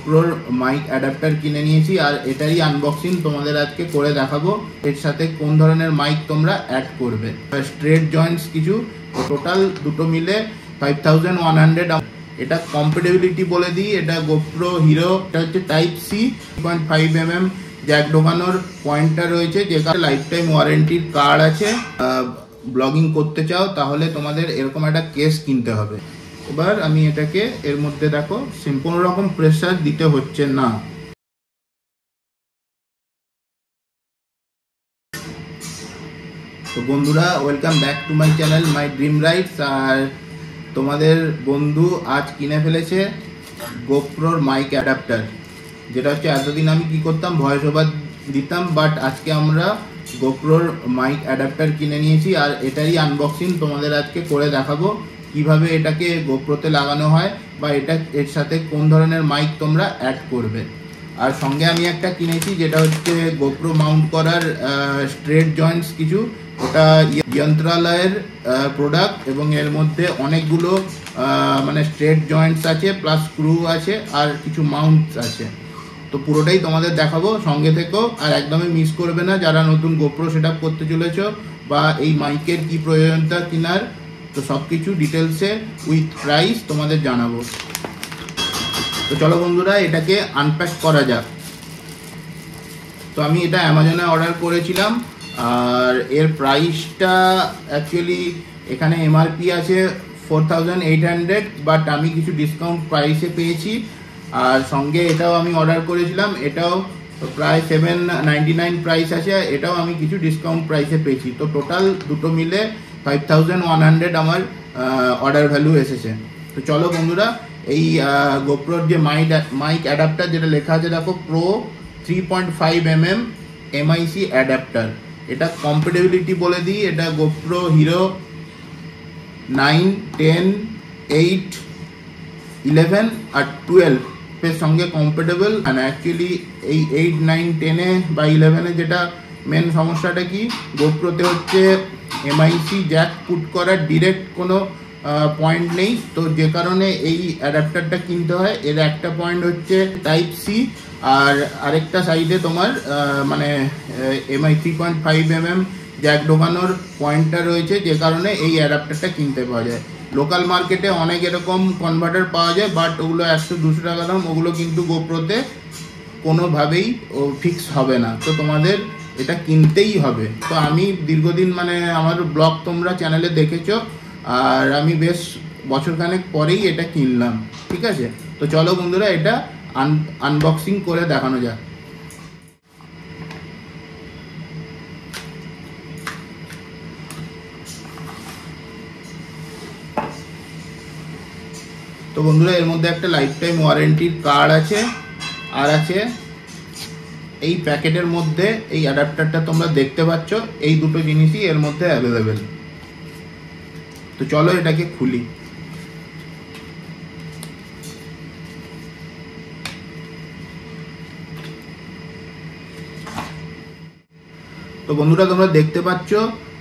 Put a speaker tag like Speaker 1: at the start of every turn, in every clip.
Speaker 1: গোপ্রোর mic adapter কিনে নিয়েছি আর এটারই আনবক্সিং তোমাদের আজকে করে দেখাবো। এর সাথে কোন ধরনের মাইক তোমরা অ্যাড করবে। স্ট্রেট জয়েন্টস কিছু, টোটাল দুটো মিলে 5100। এটা কম্প্যাটিবিলিটি বলে দিই, এটা গোপ্রো হিরো, এটা হচ্ছে টাইপ সি 3.5mm জ্যাক ঢোকানোর পয়েন্টটা রয়েছে, যে লাইফ টাইম ওয়ারেন্টির কার্ড আছে। ব্লগিং করতে চাও তাহলে তোমাদের এরকম একটা কেস কিনতে হবে। এবার আমি এটাকে এর মধ্যে দেখো কোনো রকম প্রেসার দিতে হচ্ছে না। তো বন্ধুরা, welcome back to my channel my dream rides. আর তোমাদের বন্ধু আজ কিনে ফেলেছে গোপ্রোর মাইক অ্যাডাপ্টার, যেটা হচ্ছে এতদিন আমি কি করতাম, ভয়েস ওভার দিতাম, বাট আজকে আমরা গোপ্রোর মাইক অ্যাডাপ্টার কিনে নিয়েছি আর এটারই আনবক্সিং তোমাদের আজকে করে দেখাবো, কিভাবে এটাকে গোপ্রোতে লাগানো হয় বা এর সাথে কোন ধরনের মাইক তোমরা অ্যাড করবে। আর সঙ্গে আমি একটা কিনেছি যেটা হচ্ছে গোপ্রো মাউন্ট করার স্ট্রেট জয়েন্টস কিছু, ওটা যন্ত্রালয়ের প্রোডাক্ট এবং এর মধ্যে অনেকগুলো মানে স্ট্রেট জয়েন্টস আছে, প্লাস স্ক্রু আছে আর কিছু মাউন্টস আছে। তো পুরোটাই তোমাদের দেখাবো, সঙ্গে থেকেও। আর একদমই মিস করবে না যারা নতুন গোপ্রো সেট আপ করতে চলেছো বা এই মাইকের কি প্রয়োজনীয়তা কিনার, তো সব কিছু ডিটেলসে উইথ প্রাইস তোমাদের জানাবো। তো চলো বন্ধুরা, এটাকে আনপ্যাক করা যাক। তো আমি এটা অ্যামাজনে অর্ডার করেছিলাম আর এর প্রাইসটা অ্যাকচুয়ালি এখানে এমআরপি আছে 4800, বাট আমি কিছু ডিসকাউন্ট প্রাইসে পেয়েছি। আর সঙ্গে এটাও আমি অর্ডার করেছিলাম, এটাও প্রায় 799 প্রাইস আছে, এটাও আমি কিছু ডিসকাউন্ট প্রাইসে পেয়েছি। তো টোটাল দুটো মিলে 5100 আমার অর্ডার ভ্যালু এসেছে। তো চলো বন্ধুরা, এই গোপ্রোর যে মাইক অ্যাডাপ্টার, যেটা লেখা আছে দেখো প্রো 3.5mm MIC অ্যাডাপ্টার, এটা কম্প্যাটিবিলিটি বলে দিই, এটা গোপ্রো হিরো 9, 10, 8, 11 আর 12 এর সঙ্গে কম্প্যাটেবল। আর অ্যাকচুয়ালি এই 8, 9, 10 বা 11 যেটা মেন সমস্যাটা কি, গোপ্রোতে হচ্ছে MIC জ্যাক পুট করার ডিরেক্ট কোনো পয়েন্ট নেই, তো যে কারণে এই অ্যাডাপ্টারটা কিনতে হয়। এর একটা পয়েন্ট হচ্ছে টাইপ সি আর আরেকটা সাইডে তোমার মানে MI 3.5mm জ্যাক ঢোকানোর পয়েন্টটা রয়েছে, যে কারণে এই অ্যাডাপ্টারটা কিনতে পাওয়া যায়। লোকাল মার্কেটে অনেক এরকম কনভার্টার পাওয়া যায়, বাট ওগুলো 100-200 টাকা দাম, ওগুলো কিন্তু গোপ্রোতে কোনোভাবেই ফিক্স হবে না, তো তোমাদের এটা কিনতেই হবে। তো আমি দীর্ঘদিন মানে আমার ব্লগ তোমরা চ্যানেলে দেখেছো, আর আমি বেশ বছরখানেক পরেই এটা কিনলাম, ঠিক আছে। তো চলো বন্ধুরা, এটা আনবক্সিং করে দেখানো যাক। তো বন্ধুরা, এর মধ্যে একটা লাইফ টাইম ওয়ারেন্টির কার্ড আছে, আর আছে এই প্যাকেটের মধ্যে এই অ্যাডাপ্টারটা তোমরা দেখতে পাচ্ছ, এই দুটো জিনিসই এর মধ্যে অ্যাভেলেবেল। তো চলো এটাকে খুলি। তো বন্ধুরা, তোমরা দেখতে পাচ্ছ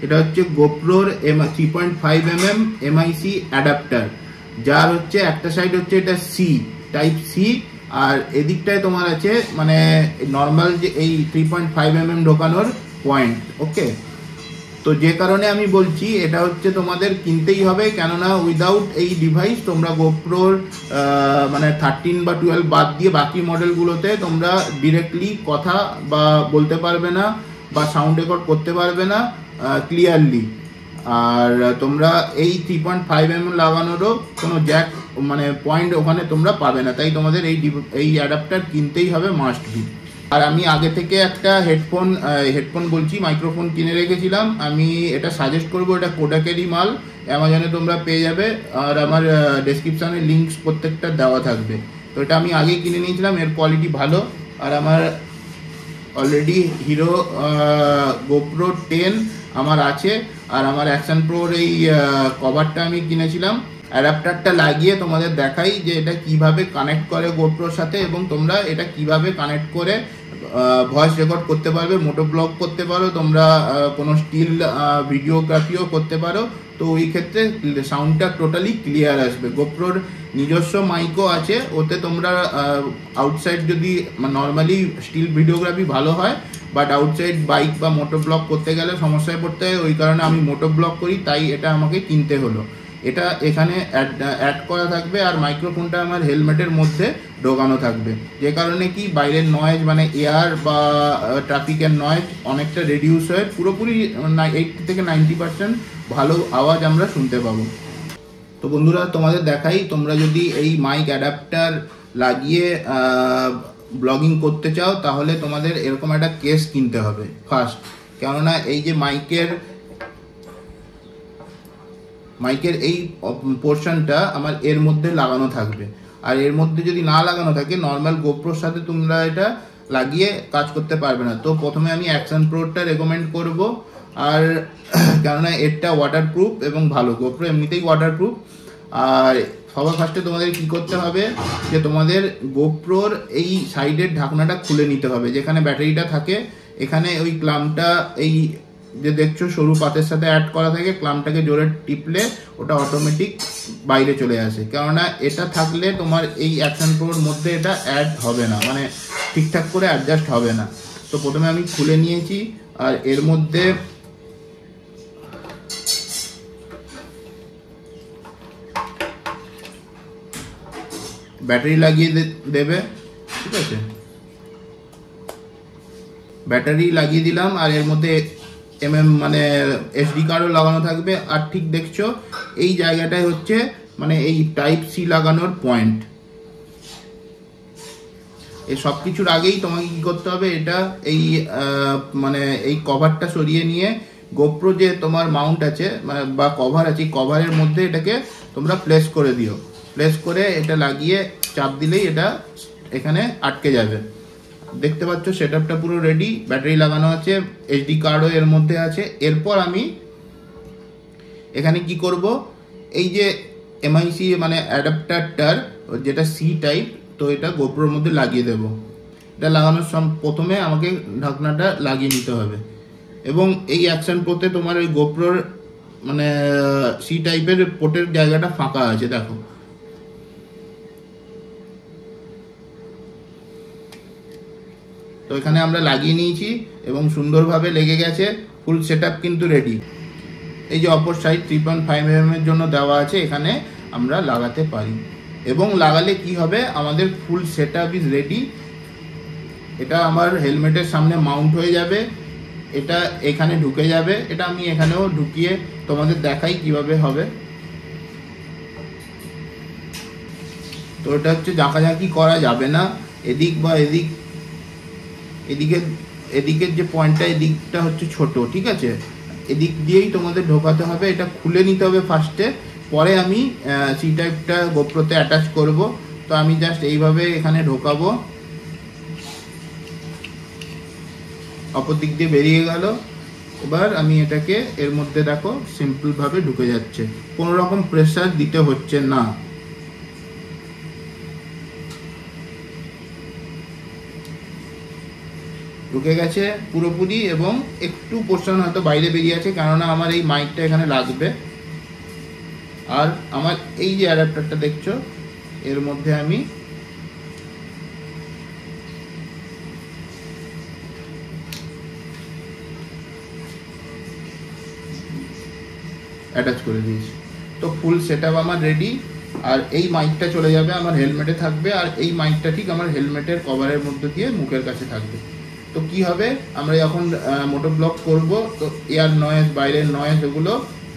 Speaker 1: এটা হচ্ছে গোপ্রোর 3.5mm MIC অ্যাডাপ্টার, যার হচ্ছে একটা সাইড হচ্ছে এটা সি, টাইপ সি, আর এদিকটায় তোমার আছে মানে নর্মাল যে এই 3.5mm ঢোকানোর পয়েন্ট। ওকে, তো যে কারণে আমি বলছি এটা হচ্ছে তোমাদের কিনতেই হবে, কেননা উইদাউট এই ডিভাইস তোমরা গোপ্রোর মানে 13 বা 12 বাদ দিয়ে বাকি মডেলগুলোতে তোমরা ডিরেক্টলি কথা বা বলতে পারবে না বা সাউন্ড রেকর্ড করতে পারবে না ক্লিয়ারলি। আর তোমরা এই 3.5mm লাগানোরও কোনো জ্যাক মানে পয়েন্ট ওখানে তোমরা পাবে না, তাই তোমাদের এই অ্যাডাপ্টার কিনতেই হবে, মাস্ট বি। আর আমি আগে থেকে একটা হেডফোন বলছি মাইক্রোফোন কিনে রেখেছিলাম, আমি এটা সাজেস্ট করবো, এটা কোডাকেরই মাল, অ্যামাজনে তোমরা পেয়ে যাবে, আর আমার ডেসক্রিপশানে লিঙ্কস প্রত্যেকটা দেওয়া থাকবে। তো এটা আমি আগেই কিনে নিয়েছিলাম, এর কোয়ালিটি ভালো। আর আমার অলরেডি হিরো গোপ্রো 10 আমার আছে, আর আমার অ্যাকশন প্রোর এই কভারটা আমি কিনেছিলাম। অ্যাডাপ্টারটা লাগিয়ে তোমাদের দেখাই যে এটা কিভাবে কানেক্ট করে গোপ্রোর সাথে, এবং তোমরা এটা কিভাবে কানেক্ট করে ভয়েস রেকর্ড করতে পারবে, মোটো ব্লগ করতে পারো, তোমরা কোনো স্টিল ভিডিওগ্রাফিও করতে পারো। তো তো ওই ক্ষেত্রে সাউন্ডটা টোটালি ক্লিয়ার আসবে। গোপ্রোর নিজস্ব মাইকও আছে, ওতে তোমরা আউটসাইড যদি নর্মালি স্টিল ভিডিওগ্রাফি ভালো হয়, বাট আউটসাইড বাইক বা মোটো ব্লগ করতে গেলে সমস্যায় পড়তে হয়, ওই কারণে আমি মোটো ব্লগ করি, তাই এটা আমাকে কিনতে হলো। এটা এখানে অ্যাড করা থাকবে আর মাইক্রোফোনটা আমার হেলমেটের মধ্যে ঢোকানো থাকবে, যে কারণে কি বাইরের নয়েজ মানে এয়ার বা ট্রাফিকের নয়েজ অনেকটা রিডিউস হয়ে পুরোপুরি 80 থেকে 90% ভালো আওয়াজ আমরা শুনতে পাবো। তো বন্ধুরা তোমাদের দেখাই, তোমরা যদি এই মাইক অ্যাডাপ্টার লাগিয়ে ব্লগিং করতে চাও তাহলে তোমাদের এরকম একটা কেস কিনতে হবে ফার্স্ট, কেননা এই যে মাইকের এই পোর্শনটা আমার এর মধ্যে লাগানো থাকবে, আর এর মধ্যে যদি না লাগানো থাকে নর্মাল গোপ্রোর সাথে তোমরা এটা লাগিয়ে কাজ করতে পারবে না। তো প্রথমে আমি অ্যাকশন প্রোটা রেকমেন্ড করব, আর কেননা এরটা ওয়াটারপ্রুফ এবং ভালো, গোপ্রো এমনিতেই ওয়াটারপ্রুফ। আর সবার ফার্স্টে তোমাদের কি করতে হবে যে তোমাদের গোপ্রোর এই সাইডের ঢাকনাটা খুলে নিতে হবে, যেখানে ব্যাটারিটা থাকে এখানে ওই ক্লামটা এই যে দেখছো সরু পাতের সাথে অ্যাড করা থাকে, ক্লামটাকে জোরে টিপলে ওটা অটোমেটিক বাইরে চলে আসে, কেননা এটা থাকলে তোমার এই অ্যাকশন প্রোর মধ্যে এটা অ্যাড হবে না, মানে ঠিকঠাক করে অ্যাডজাস্ট হবে না। তো প্রথমে আমি খুলে নিয়েছি, আর এর মধ্যে ব্যাটারি লাগিয়ে দেবে, ঠিক আছে, ব্যাটারি লাগিয়ে দিলাম, আর এর মধ্যে মানে এসডি কার্ডও লাগানো থাকবে। আর ঠিক দেখছো এই জায়গাটাই হচ্ছে মানে এই টাইপ সি লাগানোর পয়েন্ট। এই সব কিছুর আগেই তোমাকে কি করতে হবে, এটা এই মানে এই কভারটা সরিয়ে নিয়ে গোপ্রো যে তোমার মাউন্ট আছে বা কভার আছে, কভারের মধ্যে এটাকে তোমরা প্লেস করে দিও। প্লেস করে এটা লাগিয়ে চাপ দিলেই এটা এখানে আটকে যাবে। দেখতে পাচ্ছ সেটআপটা পুরো রেডি, ব্যাটারি লাগানো আছে, এইচডি কার্ডও এর মধ্যে আছে। এরপর আমি এখানে কি করব, এই যে এমআইসি মানে অ্যাডাপ্টারটার যেটা সি টাইপ, তো এটা গোপ্রোর মধ্যে লাগিয়ে দেব। এটা লাগানোর প্রথমে আমাকে ঢাকনাটা লাগিয়ে নিতে হবে, এবং এই অ্যাকশন প্রোতে তোমার ওই গোপ্রোর মানে সি টাইপের পোর্টের জায়গাটা ফাঁকা আছে, দেখো। তো এখানে আমরা লাগিয়ে নিয়েছি এবং সুন্দরভাবে লেগে গেছে, ফুল সেটআপ কিন্তু রেডি। এই যে অপর সাইড 3.5 mm এর জন্য দেওয়া আছে, এখানে আমরা লাগাতে পারি, এবং লাগালে কি হবে আমাদের ফুল সেটআপ ইজ রেডি। এটা আমার হেলমেটের সামনে মাউন্ট হয়ে যাবে, এটা এখানে ঢুকে যাবে, এটা আমি এখানেও ঢুকিয়ে তোমাদের দেখাই কিভাবে হবে। তো এটা হচ্ছে ঝাঁকাঝাঁকি করা যাবে না, এদিক বা এদিকের যে পয়েন্টটা, এদিকটা হচ্ছে ছোট, ঠিক আছে, এদিক দিয়েই তোমাদের ঢোকাতে হবে। এটা খুলে নিতে হবে ফার্স্টে, পরে আমি সি টাইপটা গোপ্রোতে অ্যাটাচ করব। তো আমি জাস্ট এইভাবে এখানে ঢোকাবো, অপর দিক দিয়ে বেরিয়ে গেল। এবার আমি এটাকে এর মধ্যে দেখো সিম্পলভাবে ঢুকে যাচ্ছে, কোনো রকম প্রেসার দিতে হচ্ছে না। ঢুকে গেছে পুরোপুরি, এবং একটু পোর্শন হয়তো বাইরে বেরিয়ে আছে, কেননা আমার এই মাইকটা এখানে লাগবে। আর আমার এই যে অ্যাডাপ্টারটা দেখছো, এর মধ্যে আমি অ্যাটাচ করে দিয়েছি। তো ফুল সেটআপ আমার রেডি, আর এই মাইকটা চলে যাবে আমার হেলমেটে থাকবে, আর এই মাইকটা ঠিক আমার হেলমেটের কভারের মধ্যে দিয়ে মুখের কাছে থাকবে। তো কি হবে, আমরা যখন মোটো ব্লগ করব, তো এয়ার নয়েজ, বাইরের নয়েজ, এগুলো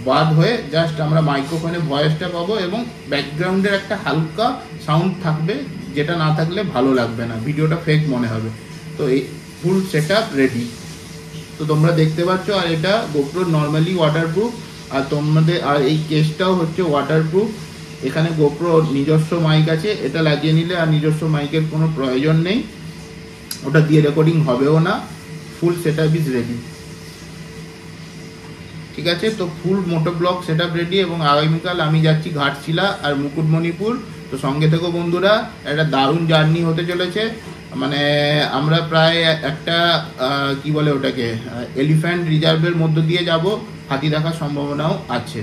Speaker 1: বাদ হয়ে জাস্ট আমরা মাইক্রোফোনে ভয়েসটা পাবো, এবং ব্যাকগ্রাউন্ডের একটা হালকা সাউন্ড থাকবে, যেটা না থাকলে ভালো লাগবে না, ভিডিওটা ফেক মনে হবে। তো এই ফুল সেটআপ রেডি, তো তোমরা দেখতে পাচ্ছ। আর এটা গোপ্রো নর্মালি ওয়াটারপ্রুফ, আর তোমাদের আর এই কেসটাও হচ্ছে ওয়াটারপ্রুফ। এখানে গোপ্রো নিজস্ব মাইক আছে, এটা লাগিয়ে নিলে আর নিজস্ব মাইকের কোনো প্রয়োজন নেই, ওটা দিয়ে রেকর্ডিং হবেও না। ফুল সেটআপ ইজ রেডি, ঠিক আছে। তো ফুল মোটো ব্লগ সেটআপ রেডি, এবং আগামীকাল আমি যাচ্ছি ঘাটশিলা আর মুকুটমণিপুর। তো সঙ্গে থেকো বন্ধুরা, একটা দারুণ জার্নি হতে চলেছে। মানে আমরা প্রায় একটা কি বলে ওটাকে, এলিফ্যান্ট রিজার্ভের মধ্য দিয়ে যাব, হাতি দেখার সম্ভাবনাও আছে।